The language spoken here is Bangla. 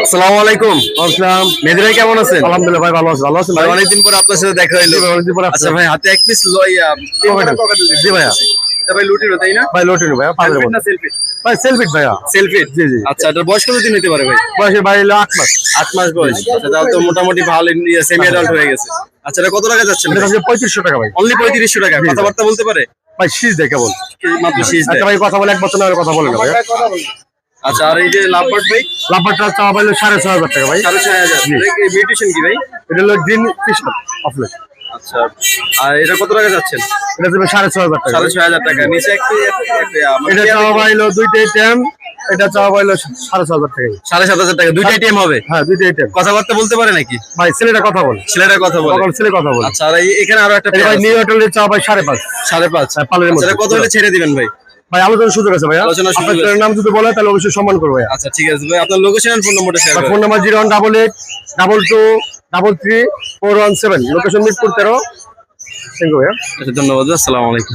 আসসালামু আলাইকুম। আসসালাম। মেহেদী ভাই কেমন আছেন? আলহামদুলিল্লাহ ভাই, ভালো আছি। ভালো আছেন ভাই ভাই? অনেকদিন পর আপনার সাথে দেখা হইলো। অনেকদিন পর আচ্ছা ভাই, হাতে এক পিস লইয়া জি ভাইয়া। এটা ভাই লুটিনো তাই না? ভাই লোটিনি ভাইয়া, পাবেন সেলফিট না সেলফিট? ভাই সেলফিট ভাইয়া। সেলফিট। জি জি। আচ্ছা, এটার বয়স কতদিন হতে পারে ভাই? বয়সের ভাই হলো 8 মাস। 8 মাস বয়স। আচ্ছা, তাহলে তো মোটামুটি ভালো সেমি অ্যাডাল্ট হয়ে গেছে। আচ্ছা, এটা কত টাকা যাচ্ছে? এটা হচ্ছে 3500 টাকা ভাই। অনলি 3500 টাকা। জি, কথাবার্তা বলতে পারে? ভাই শীষ দেয় কেবল। মাত্র শীষ আচ্ছা দেয়। ভাই, কথা বলে 1 বছর না কথা বলে না ভাইয়া। আচ্ছা, আর এই যে লাভবার্ড ভাই? লাভবারটা চাওয়া পাইলো 6500 টাকা ভাই। 6500। মিউটেশন কি ভাই? এটা হলো গ্রিন ফিশার অফলেট। আচ্ছা, আর এটা কত টাকা যাচ্ছেন? এটা দেবে 6500 টাকা। 6500 টাকা। নিচে একটু এটা চাওয়া পাইলো দুইটাই টেম। এটা চাওয়া পাইলো 6500 টাকা। 7500 টাকা। দুইটা আইটেম হবে? হ্যাঁ, দুইটাই টেম। কথাবার্তা বলতে পারে নাকি? ভাই ছেলেটা কথা বলে। ছেলেটা কথা বলে? ছেলে কথা বলে। আচ্ছা, আর এখানে আরো একটা এটা ভাই নিউ হোটেলের চাওয়া ভাই 5.5। 5.5। হ্যাঁ, পালের আচ্ছা, মধ্যে। এটা কত হলে ছেড়ে দিবেন ভাই? ভাই আলোচনার সুযোগ আছে ভাইয়া। আলোচনার সুযোগ আপনার আছে। নাম যদি বলে তাহলে অবশ্যই সম্মান করবো ভাইয়া। আচ্ছা, ঠিক আছে ভাই, আপনার লোকেশন আর ফোন নম্বরটা শেয়ার ফোন করুন। Number 0188223417। Location Mirpur 13। Thank you ভাইয়া। আচ্ছা, ধন্যবাদ। আসসালামু আলাইকুম।